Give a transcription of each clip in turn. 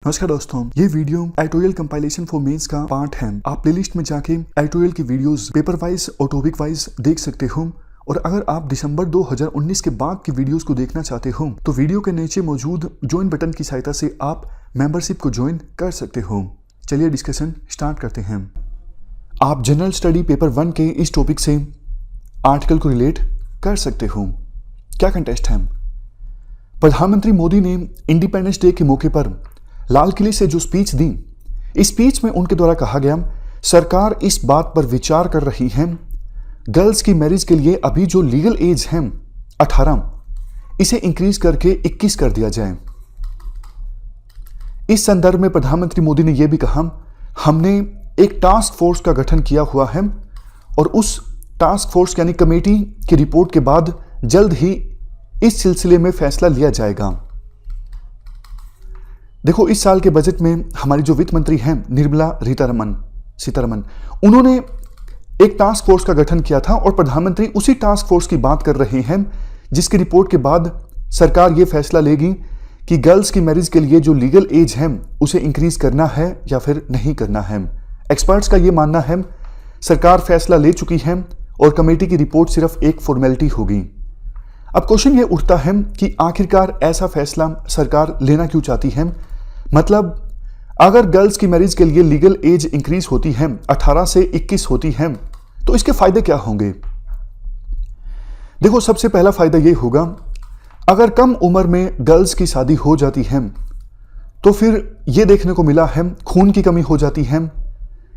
नमस्कार दोस्तों, ये video editorial compilation for mains का पार्ट है। आप प्लेलिस्ट में जाके एडिटोरियल की वीडियोस पेपर वाइज और टॉपिक वाइज देख सकते हो। और अगर आप दिसंबर 2019 के बाद की वीडियोस को देखना चाहते हो तो वीडियो के नीचे मौजूद ज्वाइन बटन की सहायता से आप मेंबरशिप को ज्वाइन कर सकते हो। चलिए डिस्कशन स्टार्ट करते हैं। आप जनरल स्टडी पेपर 1 के इस टॉपिक से आर्टिकल को रिलेट कर सकते हो। क्या कंटेस्ट है? प्रधानमंत्री मोदी ने इंडिपेंडेंस डे के मौके पर लाल किले से जो स्पीच दी, इस स्पीच में उनके द्वारा कहा गया, सरकार इस बात पर विचार कर रही है गर्ल्स की मैरिज के लिए अभी जो लीगल एज है 18, इसे इंक्रीज करके 21 कर दिया जाए। इस संदर्भ में प्रधानमंत्री मोदी ने यह भी कहा, हमने एक टास्क फोर्स का गठन किया हुआ है और उस टास्क फोर्स यानी कमेटी की रिपोर्ट के बाद जल्द ही इस सिलसिले में फैसला लिया जाएगा। देखो, इस साल के बजट में हमारी जो वित्त मंत्री हैं निर्मला सीतारमन, उन्होंने एक टास्क फोर्स का गठन किया था और प्रधानमंत्री उसी टास्क फोर्स की बात कर रहे हैं जिसकी रिपोर्ट के बाद सरकार ये फैसला लेगी कि गर्ल्स की मैरिज के लिए जो लीगल एज है उसे इंक्रीज करना है या फिर नहीं करना है। एक्सपर्ट्स का ये मानना है सरकार फैसला ले चुकी है और कमेटी की रिपोर्ट सिर्फ एक फॉर्मेलिटी होगी। अब क्वेश्चन ये उठता है कि आखिरकार ऐसा फैसला सरकार लेना क्यों चाहती है? मतलब अगर गर्ल्स की मैरिज के लिए लीगल एज इंक्रीज होती है, 18 से 21 होती है, तो इसके फायदे क्या होंगे? देखो, सबसे पहला फायदा ये होगा, अगर कम उम्र में गर्ल्स की शादी हो जाती है तो फिर ये देखने को मिला है खून की कमी हो जाती है,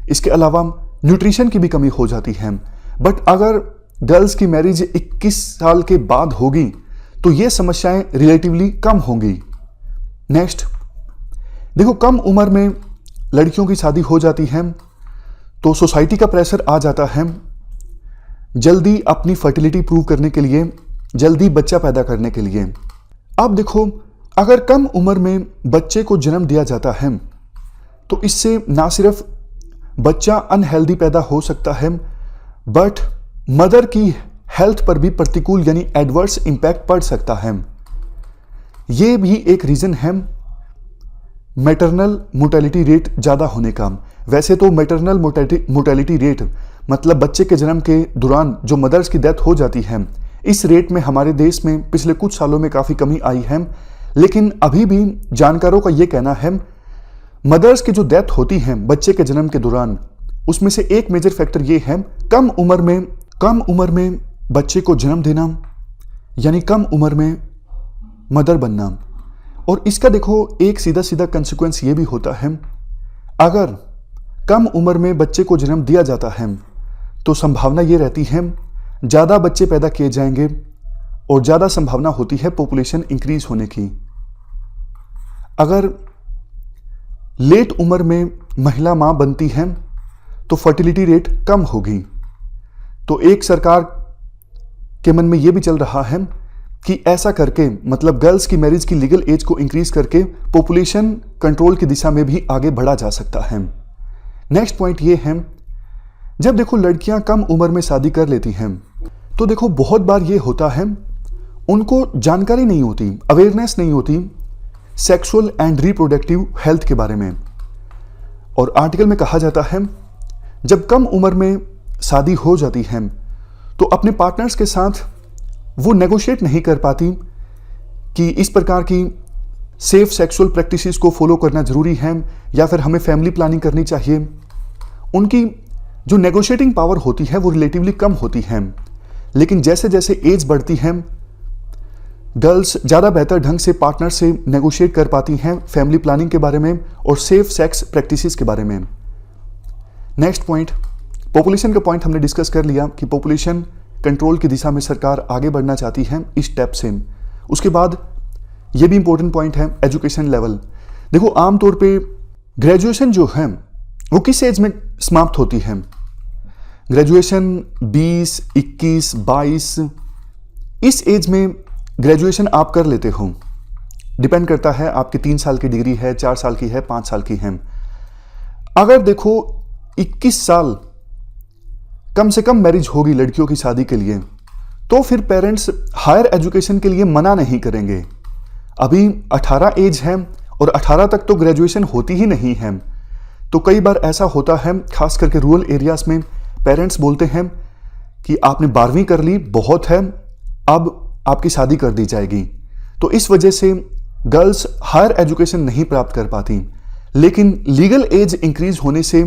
इसके अलावा न्यूट्रिशन की भी कमी हो जाती है। बट अगर गर्ल्स की मैरिज 21 साल के बाद होगी तो ये समस्याएं रिलेटिवली कम होंगी। नेक्स्ट, देखो, कम उम्र में लड़कियों की शादी हो जाती है तो सोसाइटी का प्रेशर आ जाता है जल्दी अपनी फर्टिलिटी प्रूव करने के लिए, जल्दी बच्चा पैदा करने के लिए। अब देखो, अगर कम उम्र में बच्चे को जन्म दिया जाता है तो इससे ना सिर्फ बच्चा अनहेल्दी पैदा हो सकता है बट मदर की हेल्थ पर भी प्रतिकूल यानी एडवर्स इंपैक्ट पड़ सकता है। यह भी एक रीजन है मैटरनल मोर्टेलिटी रेट ज़्यादा होने का। वैसे तो मैटरनल मोर्टेलिटी रेट मतलब बच्चे के जन्म के दौरान जो मदर्स की डेथ हो जाती है, इस रेट में हमारे देश में पिछले कुछ सालों में काफ़ी कमी आई है। लेकिन अभी भी जानकारों का ये कहना है मदर्स की जो डेथ होती है बच्चे के जन्म के दौरान, उसमें से एक मेजर फैक्टर ये है कम उम्र में बच्चे को जन्म देना यानी कम उम्र में मदर बनना। और इसका देखो एक सीधा सीधा कंसिक्वेंस ये भी होता है, अगर कम उम्र में बच्चे को जन्म दिया जाता है तो संभावना ये रहती है ज़्यादा बच्चे पैदा किए जाएंगे और ज़्यादा संभावना होती है पॉपुलेशन इंक्रीज होने की। अगर लेट उम्र में महिला मां बनती है तो फर्टिलिटी रेट कम होगी। तो एक सरकार के मन में यह भी चल रहा है कि ऐसा करके मतलब गर्ल्स की मैरिज की लीगल एज को इंक्रीज करके पॉपुलेशन कंट्रोल की दिशा में भी आगे बढ़ा जा सकता है। नेक्स्ट पॉइंट ये है, जब देखो लड़कियां कम उम्र में शादी कर लेती हैं तो देखो बहुत बार ये होता है उनको जानकारी नहीं होती, अवेयरनेस नहीं होती सेक्सुअल एंड रिप्रोडक्टिव हेल्थ के बारे में। और आर्टिकल में कहा जाता है जब कम उम्र में शादी हो जाती है तो अपने पार्टनर्स के साथ वो नेगोशिएट नहीं कर पाती कि इस प्रकार की सेफ सेक्सुअल प्रैक्टिसेस को फॉलो करना जरूरी है या फिर हमें फैमिली प्लानिंग करनी चाहिए। उनकी जो नेगोशिएटिंग पावर होती है वो रिलेटिवली कम होती है। लेकिन जैसे जैसे एज बढ़ती है गर्ल्स ज़्यादा बेहतर ढंग से पार्टनर से नेगोशिएट कर पाती हैं फैमिली प्लानिंग के बारे में और सेफ सेक्स प्रैक्टिसेस के बारे में। नेक्स्ट पॉइंट, पॉपुलेशन का पॉइंट हमने डिस्कस कर लिया कि पॉपुलेशन कंट्रोल की दिशा में सरकार आगे बढ़ना चाहती है इस स्टेप से। उसके बाद ये भी इंपॉर्टेंट पॉइंट है एजुकेशन लेवल। देखो, आमतौर पे ग्रेजुएशन जो है वो किस एज में समाप्त होती है? ग्रेजुएशन 20, 21, 22 इस एज में ग्रेजुएशन आप कर लेते हो। डिपेंड करता है आपकी 3 साल की डिग्री है, 4 साल की है, 5 साल की है। अगर देखो 21 साल कम से कम मैरिज होगी लड़कियों की शादी के लिए तो फिर पेरेंट्स हायर एजुकेशन के लिए मना नहीं करेंगे। अभी 18 एज है और 18 तक तो ग्रेजुएशन होती ही नहीं है। तो कई बार ऐसा होता है, खास करके रूरल एरियाज में पेरेंट्स बोलते हैं कि आपने 12वीं कर ली, बहुत है, अब आपकी शादी कर दी जाएगी। तो इस वजह से गर्ल्स हायर एजुकेशन नहीं प्राप्त कर पाती। लेकिन लीगल एज इंक्रीज होने से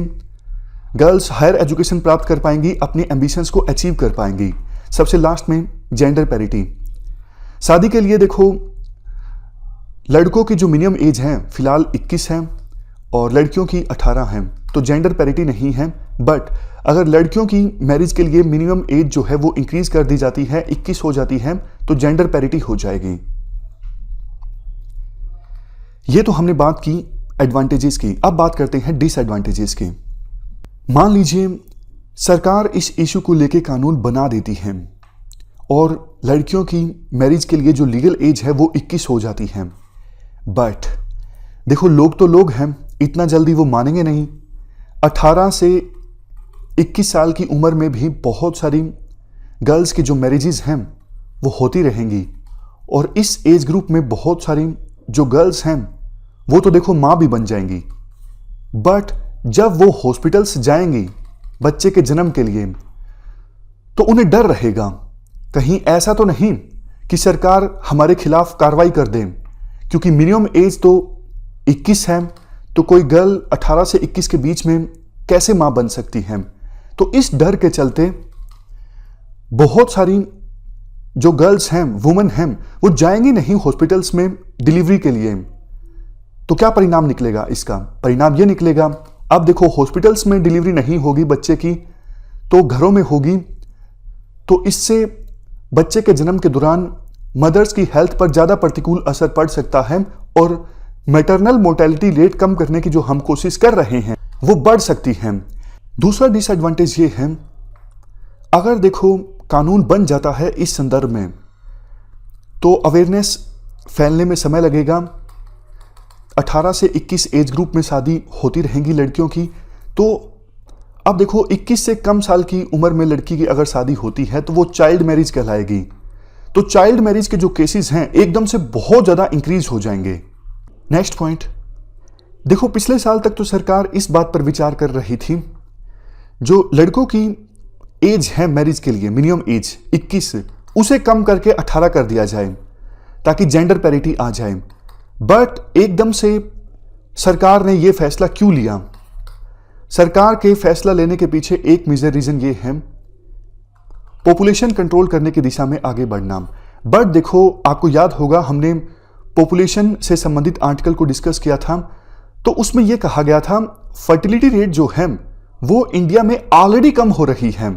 गर्ल्स हायर एजुकेशन प्राप्त कर पाएंगी, अपने एम्बिशंस को अचीव कर पाएंगी। सबसे लास्ट में जेंडर पैरिटी। शादी के लिए देखो, लड़कों की जो मिनिमम एज है फिलहाल 21 है और लड़कियों की 18 है, तो जेंडर पैरिटी नहीं है। बट अगर लड़कियों की मैरिज के लिए मिनिमम एज जो है वो इंक्रीज कर दी जाती है, 21 हो जाती है, तो जेंडर पैरिटी हो जाएगी। ये तो हमने बात की एडवांटेजेस की। अब बात करते हैं डिसएडवांटेजेस की। मान लीजिए सरकार इस इशू को लेके कानून बना देती है और लड़कियों की मैरिज के लिए जो लीगल एज है वो 21 हो जाती है। बट देखो, लोग तो लोग हैं, इतना जल्दी वो मानेंगे नहीं। 18 से 21 साल की उम्र में भी बहुत सारी गर्ल्स की जो मैरिजेस हैं वो होती रहेंगी और इस एज ग्रुप में बहुत सारी जो गर्ल्स हैं वो तो देखो माँ भी बन जाएंगी। बट जब वो हॉस्पिटल्स जाएंगी बच्चे के जन्म के लिए, तो उन्हें डर रहेगा, कहीं ऐसा तो नहीं कि सरकार हमारे खिलाफ कार्रवाई कर दे, क्योंकि मिनिमम एज तो 21 है, तो कोई गर्ल 18 से 21 के बीच में कैसे मां बन सकती है। तो इस डर के चलते बहुत सारी जो गर्ल्स हैं, वुमेन हैं, वो जाएंगी नहीं हॉस्पिटल्स में डिलीवरी के लिए। तो क्या परिणाम निकलेगा इसका? परिणाम ये निकलेगा, अब देखो हॉस्पिटल्स में डिलीवरी नहीं होगी बच्चे की, तो घरों में होगी। तो इससे बच्चे के जन्म के दौरान मदर्स की हेल्थ पर ज़्यादा प्रतिकूल असर पड़ सकता है और मैटरनल मोर्टेलिटी रेट कम करने की जो हम कोशिश कर रहे हैं वो बढ़ सकती है। दूसरा डिसएडवांटेज ये है, अगर देखो कानून बन जाता है इस संदर्भ में तो अवेयरनेस फैलने में समय लगेगा। 18 से 21 एज ग्रुप में शादी होती रहेंगी लड़कियों की। तो अब देखो 21 से कम साल की उम्र में लड़की की अगर शादी होती है तो वो चाइल्ड मैरिज कहलाएगी। तो चाइल्ड मैरिज के जो केसेस हैं एकदम से बहुत ज़्यादा इंक्रीज हो जाएंगे। नेक्स्ट पॉइंट, देखो पिछले साल तक तो सरकार इस बात पर विचार कर रही थी, जो लड़कों की एज है मैरिज के लिए मिनिमम एज 21, उसे कम करके 18 कर दिया जाए ताकि जेंडर पैरिटी आ जाए। बट एकदम से सरकार ने यह फैसला क्यों लिया? सरकार के फैसला लेने के पीछे एक मेजर रीजन ये है, पॉपुलेशन कंट्रोल करने की दिशा में आगे बढ़ना। बट देखो, आपको याद होगा हमने पॉपुलेशन से संबंधित आर्टिकल को डिस्कस किया था, तो उसमें यह कहा गया था फर्टिलिटी रेट जो है वो इंडिया में ऑलरेडी कम हो रही है।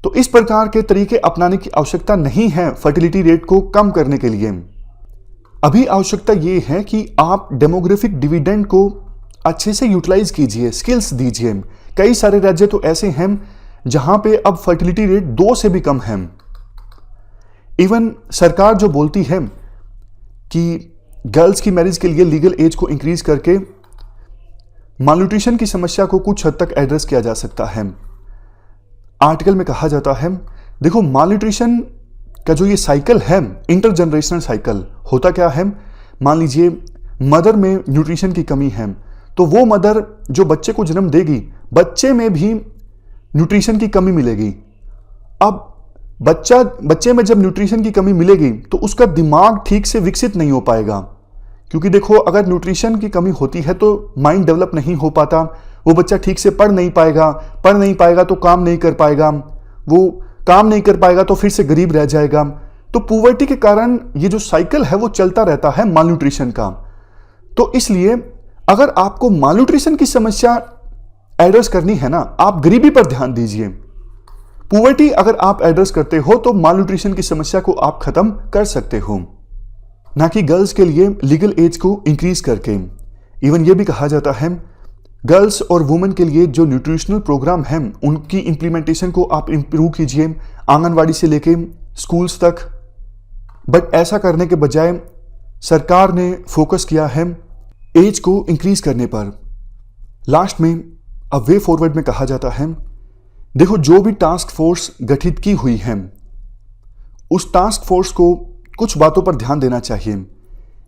तो इस प्रकार के तरीके अपनाने की आवश्यकता नहीं है फर्टिलिटी रेट को कम करने के लिए। अभी आवश्यकता यह है कि आप डेमोग्राफिक डिविडेंड को अच्छे से यूटिलाइज कीजिए, स्किल्स दीजिए। कई सारे राज्य तो ऐसे हैं जहां पे अब फर्टिलिटी रेट 2 से भी कम है। इवन सरकार जो बोलती है कि गर्ल्स की मैरिज के लिए लीगल एज को इंक्रीज करके मालन्यूट्रिशन की समस्या को कुछ हद तक एड्रेस किया जा सकता है। आर्टिकल में कहा जाता है, देखो मालन्यूट्रिशन का जो ये साइकिल है, इंटरजनरेशनल साइकिल, होता क्या है, मान लीजिए मदर में न्यूट्रिशन की कमी है, तो वो मदर जो बच्चे को जन्म देगी, बच्चे में भी न्यूट्रिशन की कमी मिलेगी। अब बच्चे में जब न्यूट्रिशन की कमी मिलेगी तो उसका दिमाग ठीक से विकसित नहीं हो पाएगा, क्योंकि देखो अगर न्यूट्रिशन की कमी होती है तो माइंड डेवलप नहीं हो पाता, वो बच्चा ठीक से पढ़ नहीं पाएगा तो काम नहीं कर पाएगा, वो काम नहीं कर पाएगा तो फिर से गरीब रह जाएगा। तो पुवर्टी के कारण ये जो साइकिल है वो चलता रहता है मालन्यूट्रिशन का। तो इसलिए अगर आपको मालन्यूट्रिशन की समस्या एड्रेस करनी है ना, आप गरीबी पर ध्यान दीजिए। पुवर्टी अगर आप एड्रेस करते हो तो मालन्यूट्रिशन की समस्या को आप खत्म कर सकते हो, ना कि गर्ल्स के लिए लीगल एज को इंक्रीज करके। इवन ये भी कहा जाता है गर्ल्स और वुमेन के लिए जो न्यूट्रिशनल प्रोग्राम है उनकी इंप्लीमेंटेशन को आप इंप्रूव कीजिए, आंगनवाड़ी से लेके स्कूल्स तक। बट ऐसा करने के बजाय सरकार ने फोकस किया है एज को इंक्रीज करने पर। लास्ट में अब वे फॉरवर्ड में कहा जाता है, देखो जो भी टास्क फोर्स गठित की हुई है उस टास्क फोर्स को कुछ बातों पर ध्यान देना चाहिए।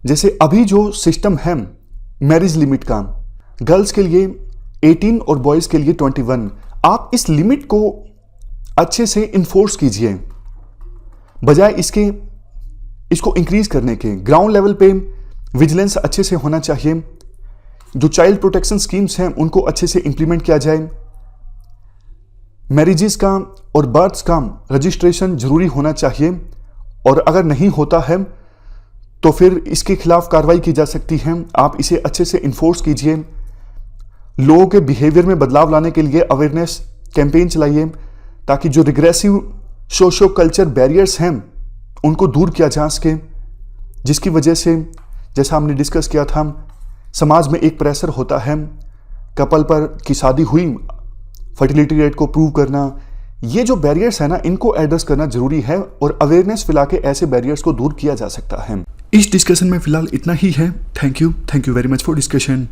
जैसे अभी जो सिस्टम है मैरिज लिमिट का, गर्ल्स के लिए 18 और बॉयज़ के लिए 21, आप इस लिमिट को अच्छे से इन्फोर्स कीजिए बजाय इसको इंक्रीज करने के। ग्राउंड लेवल पे विजिलेंस अच्छे से होना चाहिए। जो चाइल्ड प्रोटेक्शन स्कीम्स हैं उनको अच्छे से इंप्लीमेंट किया जाए। मैरिजेस का और बर्थ्स का रजिस्ट्रेशन जरूरी होना चाहिए, और अगर नहीं होता है तो फिर इसके खिलाफ कार्रवाई की जा सकती है। आप इसे अच्छे से इन्फोर्स कीजिए। लोगों के बिहेवियर में बदलाव लाने के लिए अवेयरनेस कैंपेन चलाइए, ताकि जो रिग्रेसिव सोशो कल्चर बैरियर्स हैं उनको दूर किया जा सके, जिसकी वजह से जैसा हमने डिस्कस किया था, समाज में एक प्रेशर होता है कपल पर कि शादी हुई, फर्टिलिटी रेट को प्रूव करना। ये जो बैरियर्स है ना, इनको एड्रेस करना जरूरी है और अवेयरनेस फैला के ऐसे बैरियर्स को दूर किया जा सकता है। इस डिस्कशन में फिलहाल इतना ही है। Thank you very much for discussion.